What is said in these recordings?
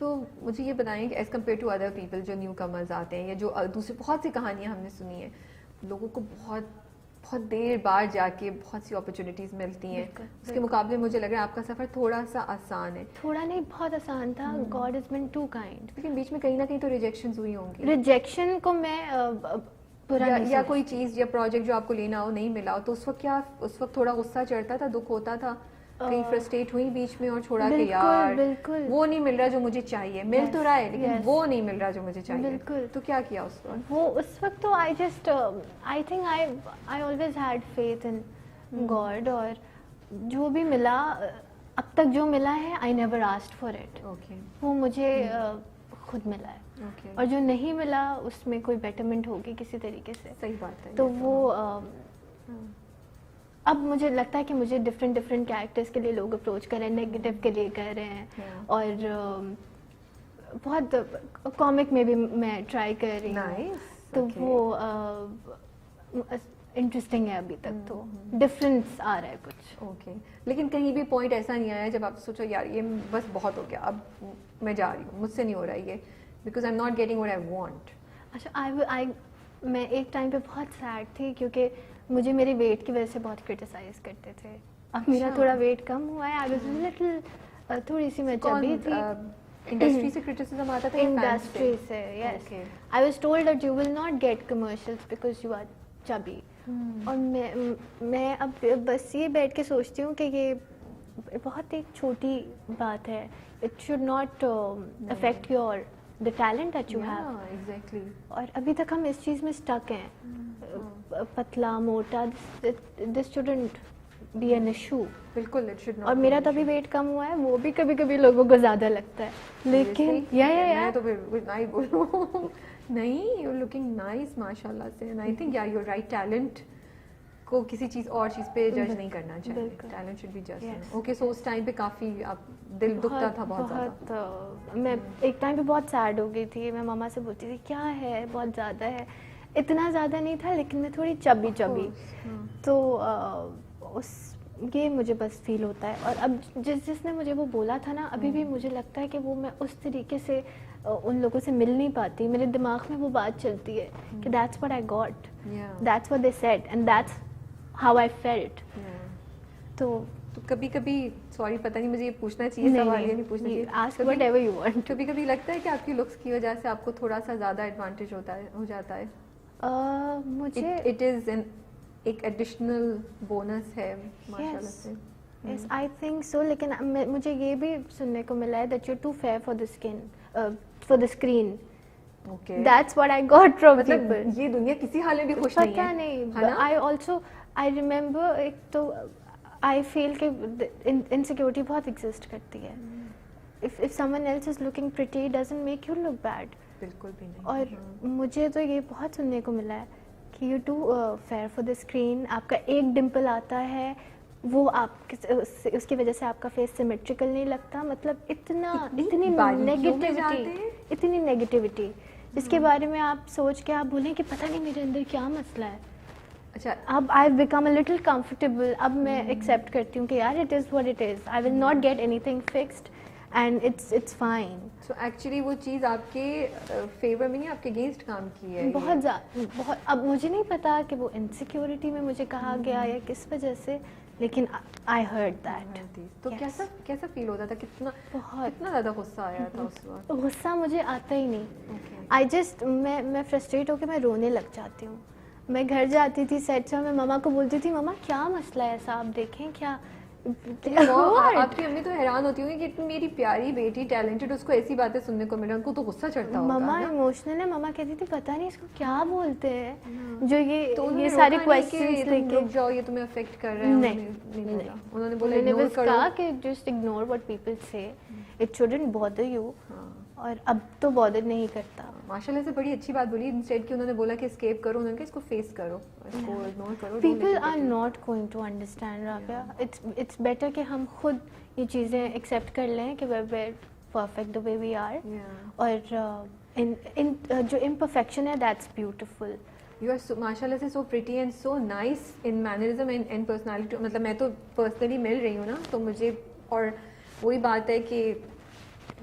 تو مجھے یہ بتائیں کہ as compare to other people جو نیو کمرز آتے ہیں یا جو دوسری بہت سی کہانیاں ہم نے سنی ہیں, لوگوں کو بہت بہت دیر بعد جا کے بہت سی اپرچونیٹیز ملتی ہیں, اس کے مقابلے مجھے لگ رہا ہے آپ کا سفر تھوڑا سا آسان ہے. تھوڑا نہیں, بہت آسان تھا. God has been too kind. لیکن بیچ میں کہیں نہ کہیں تو ریجیکشنز ہوئی ہوں گی. ریجیکشن کو میں یا کوئی چیز یا پروجیکٹ جو آپ کو لینا ہو نہیں ملا ہو, تو اس وقت کیا, اس وقت تھوڑا غصہ چڑھتا تھا, دکھ ہوتا تھا, کہیں فرسٹریٹ ہوئی بیچ میں اور چھوڑا کہ یار وہ نہیں مل رہا جو مجھے چاہیے, مل تو رہا ہے لیکن وہ نہیں مل رہا جو مجھے چاہیے. بالکل. تو کیا کیا اس وقت؟ وہ اس وقت تو I think I always had faith in God, اور جو بھی ملا اب تک جو ملا ہے I never asked for it. وہ مجھے خود ملا ہے, اور جو نہیں ملا اس میں کوئی بیٹرمنٹ ہوگی کسی طریقے سے. صحیح بات ہے. تو وہ اب مجھے لگتا ہے کہ مجھے ڈفرینٹ کیریکٹرس کے لیے لوگ اپروچ کر رہے ہیں, نیگیٹو کے لیے کر رہے ہیں, اور بہت کامک میں بھی میں ٹرائی کر رہی ہوں. تو وہ انٹرسٹنگ ہے ابھی تک, تو ڈفرینس آ رہا ہے کچھ. اوکے. لیکن کہیں بھی پوائنٹ ایسا نہیں آیا جب آپ سوچو یار یہ بس بہت ہو گیا, اب میں جا رہی ہوں, مجھ سے نہیں ہو رہا یہ, because I am not getting what I want. اچھا, میں ایک ٹائم پہ بہت سیڈ تھی کیونکہ مجھے میرے ویٹ کی وجہ سے بہت کرٹیسائز کرتے تھے. اب میرا تھوڑا ویٹ کم ہوا ہے, آئی واز لٹل تھوڑی سی میں چبی تھی. انڈسٹری سے کرٹیسزم آتا تھا؟ انڈسٹری سے, yes. I was told that you will not get commercials because you are chubby. اور میں اب بس یہ بیٹھ کے سوچتی ہوں کہ یہ بہت ایک چھوٹی بات ہے. It should not affect your the talent that you have. Exactly. اور ابھی تک ہم اس چیز میں اسٹک ہیں, پتلا موٹا, this shouldn't be an issue. بالکل, it should not. اور میرا تو ابھی ویٹ کم ہوا ہے, وہ بھی کبھی کبھی لوگوں کو زیادہ لگتا ہے, لیکن میں تو پھر نہیں بولوں. نہیں, you're looking nice ماشاء اللہ سے, and I think yeah you're right, talent کو کسی چیز اور چیز پہ جج نہیں کرنا چاہیے. ٹیلنٹ شوڈ بی جج. اوکے, سو اس ٹائم پہ کافی دل دکھتا تھا بہت. میں ایک ٹائم پہ بہت سیڈ ہو گئی تھی. میں ماما سے بولتی تھی کیا ہے, بہت زیادہ ہے. اتنا زیادہ نہیں تھا لیکن میں تھوڑی چبی. تو اس یہ مجھے بس فیل ہوتا ہے. اور اب جس نے مجھے وہ بولا تھا نا, ابھی بھی مجھے لگتا ہے کہ وہ میں اس طریقے سے ان لوگوں سے مل نہیں پاتی. میرے دماغ میں وہ بات چلتی ہے کہ that's what I got, that's what they said, and that's how I felt. تو کبھی کبھی سوری پتہ نہیں مجھے یہ پوچھنا چاہیے سوال, یہ نہیں پوچھنا چاہیے. ask whatever you want. کبھی کبھی لگتا ہے کہ آپ کی لکس کی وجہ سے آپ کو تھوڑا سا زیادہ ایڈوانٹیج ہو جاتا ہے. مجھے اٹ از ایک ایڈیشنل بونس ہے ماشاء اللہ سے. Yes, I think so. لیکن مجھے یہ بھی سننے کو ملا ہے that you're too fair for the skin, for the screen. Okay. That's what I got from people. یہ دنیا کسی حال میں بھی خوش نہیں ہے. پتہ نہیں. I remember ایک تو I feel کہ insecurity بہت exist کرتی ہے. If someone else is looking pretty, it doesn't make you look bad. بالکل بھی نہیں. اور مجھے تو یہ بہت سننے کو ملا ہے کہ you too fair for the screen. آپ کا ایک ڈمپل آتا ہے, وہ آپ اس کی وجہ سے آپ کا فیس سیمیٹریکل نہیں لگتا. مطلب اتنی نیگیٹیوٹی جس کے بارے میں آپ سوچ کے آپ بولیں کہ پتہ نہیں میرے اندر کیا مسئلہ ہے. اچھا, اب I become a little comfortable. اب میں ایکسیپٹ کرتی ہوں کہ یار it is what it is. I will not get anything fixed and it's fine. So actually وہ چیز آپ کے فیور میں نہیں, آپ کے اگینسٹ کام کی ہے بہت زیادہ. بہت. اب مجھے نہیں پتا کہ وہ انسیکیورٹی میں مجھے کہا گیا یا کس وجہ سے, لیکن آئی ہرڈ دیٹ. تو کیسا فیل ہوتا تھا, کتنا زیادہ غصہ آیا تھا اس وقت؟ غصہ مجھے آتا ہی نہیں. میں فرسٹریٹ ہو کے میں رونے لگ جاتی ہوں. میں گھر جاتی تھی سیٹ سے, میں ماما کو بولتی تھی ماما کیا مسئلہ ہے ایسا, آپ دیکھیں کیا. آپ کی امی تو حیران ہوتی ہوں کہ میری پیاری بیٹی ٹیلنٹڈ, اس کو ایسی باتیں سننے کو ملا, ان کو تو غصہ چڑھتا ہوگا. ماما ایموشنل ہے. ماما کہتی تھی پتہ نہیں اس کو کیا بولتے ہیں, جو یہ سارے کویسچنز لے کے جاؤ, یہ تمہیں افیکٹ کر رہا ہے. نہیں, انہوں نے بولا اگنور کرو, کہ جسٹ اگنور واٹ پیپل سے, اٹ شوڈنٹ بادر یو. اور اب تو بادر نہیں کرتا. ماشاء اللہ سے بڑی اچھی بات بولی. انسٹیڈ کہ انہوں نے بولا کہ اسکیپ کرو, انہوں نے کہا اس کو فیس کرو, اس کو اگنور کرو. People are not going to understand Rabia. It's better کہ ہم خود یہ چیزیں ایکسیپٹ کر لیں کہ we're perfect the way we are, اور جو امپرفیکشن ہے دیٹس بیوٹیفل. یو آر ماشاء اللہ سے so pretty and so nice in mannerism and personality. مطلب میں تو پرسنلی مل رہی ہوں نا, تو مجھے, اور وہی بات ہے کہ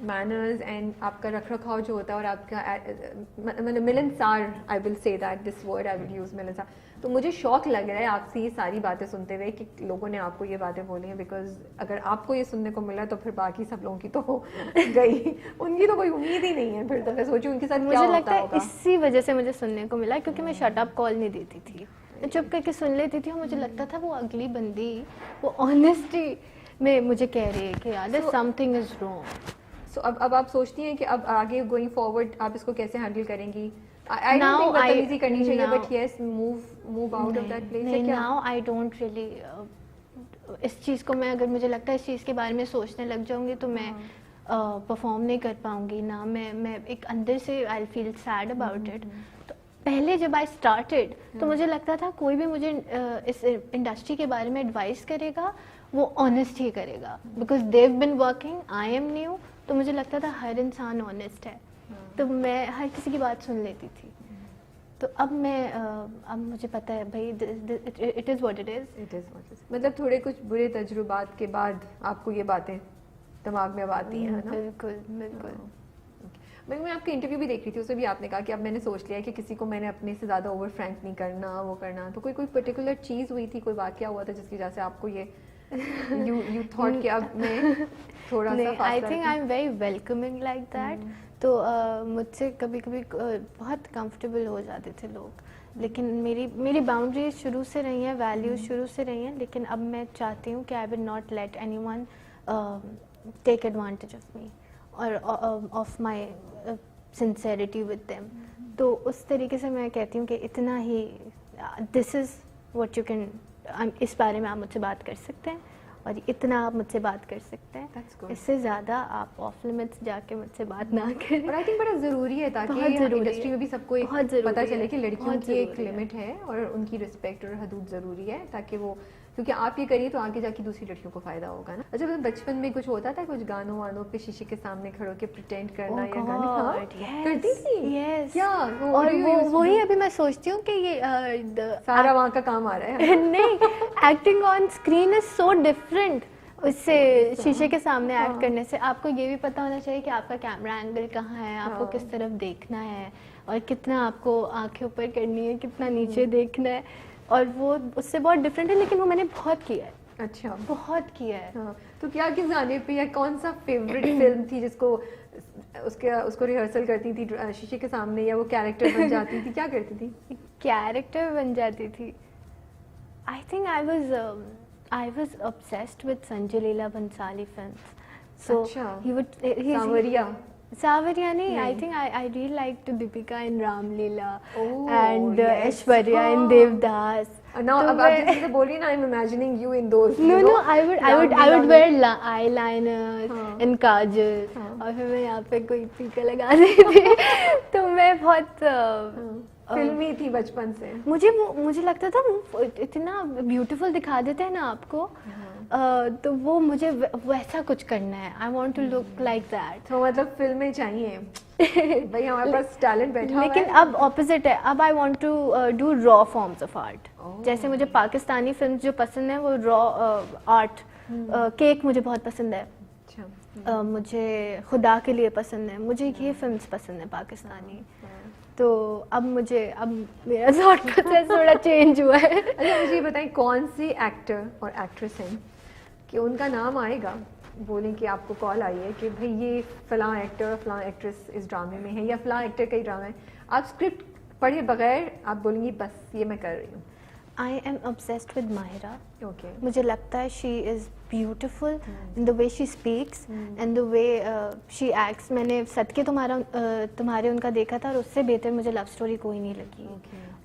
manners and آپ کا رکھ رکھاؤ جو ہوتا ہے اور آپ کا مطلب ملنسار, I will say that this word I will use, ملنسار. تو مجھے شوق لگ رہا ہے آپ سے یہ ساری باتیں سنتے ہوئے کہ لوگوں نے آپ کو یہ باتیں بولی ہیں, بیکاز اگر آپ کو یہ سننے کو ملا تو پھر باقی سب لوگوں کی تو گئی, ان کی تو کوئی امید ہی نہیں ہے. پھر تو میں سوچوں ان کے ساتھ کیا ہوتا ہوگا. اسی وجہ سے مجھے سننے کو ملا کیونکہ میں شٹ اپ کال نہیں دیتی تھی, میں چپ کر کے سن لیتی تھی اور مجھے لگتا تھا وہ اگلی بندی وہ آنیسٹی میں مجھے کہہ رہی ہے کہ یار سم تھنگ از رانگ. سو اب آپ سوچتی ہیں کہ اب آگے گوئنگ فارورڈ آپ اس کو کیسے ہینڈل کریں گی؟ I don't think بدتمیزی کرنی چاہیے, but yes, move out of that place. Now I don't really اس چیز کو میں اگر مجھے لگتا ہے اس چیز کے بارے میں سوچنے لگ جاؤں گی تو میں پرفارم نہیں کر پاؤں گی نا. میں ایک اندر سے آئی فیل سیڈ اباؤٹ اٹ. تو پہلے جب آئی اسٹارٹیڈ تو مجھے لگتا تھا کوئی بھی مجھے اس انڈسٹری کے بارے میں ایڈوائز کرے گا وہ آنیسٹ ہی کرے گا, because they've been working, I am new. تو مجھے لگتا تھا ہر انسان آنیسٹ ہے, تو میں ہر کسی کی بات سن لیتی تھی. تو اب مجھے پتہ ہے بھائی اٹ از واٹ اٹ از. مطلب تھوڑے کچھ برے تجربات کے بعد آپ کو یہ باتیں دماغ میں اب آتی ہیں نا. بالکل بالکل. میں آپ کے انٹرویو بھی دیکھ رہی تھی, اس میں بھی آپ نے کہا کہ اب میں نے سوچ لیا کہ کسی کو میں نے اپنے سے زیادہ اوور فرینک نہیں کرنا, وہ کرنا. تو کوئی پرٹیکولر چیز ہوئی تھی, کوئی واقعہ ہوا تھا جس کی وجہ سے آپ کو یہ you thought کہ اب میں تھوڑا سا فاصلہ؟ I think I'm very welcoming like that. تو مجھ سے کبھی کبھی بہت کمفرٹیبل ہو جاتے تھے لوگ, لیکن میری باؤنڈریز شروع سے رہی ہیں, ویلیوز شروع سے رہی ہیں, لیکن اب میں چاہتی ہوں کہ I will not let anyone take advantage of me اور of my sincerity with them. تو اس طریقے سے میں کہتی ہوں کہ اتنا ہی, this is what you can, اس بارے میں آپ مجھ سے بات کر سکتے ہیں اور اتنا آپ مجھ سے بات کر سکتے ہیں, اس سے زیادہ آپ آف لمٹس جا کے مجھ سے بات نہ کریں. اور آئی تھنک بڑا ضروری ہے تاکہ انڈسٹری میں بھی سب کو پتہ چلے کہ لڑکیوں کی ایک لمٹ ہے اور ان کی رسپیکٹ اور حدود ضروری ہے, تاکہ وہ, کیونکہ آپ یہ کریے تو آگے جا کے دوسری لڑکیوں کو فائدہ ہوگا نا. اچھا بچپن میں کچھ ہوتا تھا, کچھ گانوں وانوں پہ شیشے کے سامنے کھڑو کے پریٹینڈ کرنا یا گانے کرتی تھی کیا؟ اور وہی ابھی میں سوچتی ہوں کہ یہ سارا وہاں کا کام آ رہا ہے. نہیں, acting on screen is so different اس سے شیشے کے سامنے ایکٹ کرنے سے. آپ کو یہ بھی پتہ ہونا چاہیے کہ آپ کا کیمرہ اینگل کہاں ہے, آپ کو کس طرف دیکھنا ہے, اور کتنا آپ کو آنکھیں اوپر کرنی ہے, کتنا نیچے دیکھنا ہے, اور وہ اس سے بہت ڈفرینٹ ہے. لیکن وہ میں نے بہت کیا ہے. اچھا, بہت کیا ہے. تو کیا کس گانے پہ یا کون سا فیوریٹ فلم تھی جس کو اس کو ریہرسل کرتی تھی شیشے کے سامنے, یا وہ کیریکٹر بن جاتی تھی, کیا کرتی تھی؟ کیریکٹر بن جاتی تھی. I think I was obsessed with Sanjay Leela Bhansali films. So Savarya nahi, I think I really liked Deepika in Ram Leela and Aishwarya in Devdas. Now ab aap jise bol rahi na, I'm imagining you in those. No, I would wear eyeliner and kajal, اور پھر میں یہاں پہ کوئی ٹیکا لگا دیتی تھی. تو میں بہت فلمی تھی بچپن سے. مجھے لگتا تھا وہ اتنا بیوٹیفل دکھا دیتے ہیں نا آپ کو, تو وہ مجھے ویسا کچھ کرنا ہے. I want to look like that. تو مطلب فلمیں چاہیے بھائی, ہمارے پاس ٹیلنٹ بیٹھا ہوا ہے. لیکن اب اپوزٹ ہے, اب آئی وانٹ ٹو ڈو را فارمس آف آرٹ. جیسے مجھے پاکستانی فلمس جو پسند ہیں وہ را آرٹ, کیک مجھے بہت پسند ہے, مجھے خدا کے لیے پسند ہے, مجھے یہ فلمس پسند ہیں پاکستانی. تو اب میرا تھاٹ پروسیس تھوڑا چینج ہوا ہے. اچھا مجھے یہ بتائیں, کون سے ایکٹر اور ایکٹریس ہیں کہ ان کا نام آئے گا, بولیں کہ آپ کو کال آئی ہے کہ بھائی یہ فلاں ایکٹر اور فلاں ایکٹریس اس ڈرامے میں ہے, یا فلاں ایکٹر کا ہی ڈرامہ ہے, آپ اسکرپٹ پڑھے بغیر آپ بولیں گی بس یہ میں کر رہی ہوں؟ I am obsessed with Mahira. Okay. مجھے لگتا ہے she is beautiful in the way she speaks and the way she acts. میں نے صدقے تمہارے ان کا دیکھا تھا, اور اس سے بہتر مجھے لو اسٹوری کوئی نہیں لگی.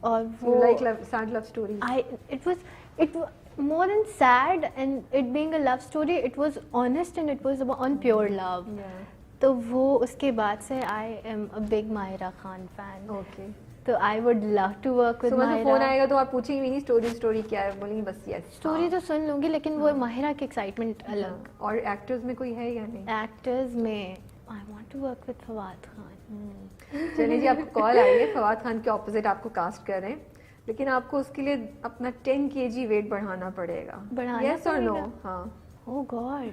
اور وہ sad love story. It was more than sad, and it being a love story, it was honest and it was on pure love. تو وہ اس کے بعد سے I am a big Mahira Khan fan. Okay. تو I would love to work with Mahira. Phone آئے گا تو آپ پوچھیں گی نہیں اسٹوری کیا ہے, بولیں گی بس یس. اسٹوری تو سن لوں گی, لیکن وہ ماہرہ کی ایکسائٹمنٹ الگ. اور ایکٹرز میں کوئی ہے یا نہیں؟ ایکٹرز میں I want to work with Fawad Khan. چلیے جی, آپ کو کال آئی ہے, فواد خان کے اپوزٹ آپ کو کاسٹ کر رہے ہیں, لیکن آپ کو اس کے لیے اپنا 10 kg ویٹ بڑھانا پڑے گا. یس اور نو؟ ہاں. Oh God.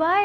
Why?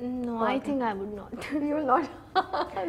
No, I think I would not. You will not.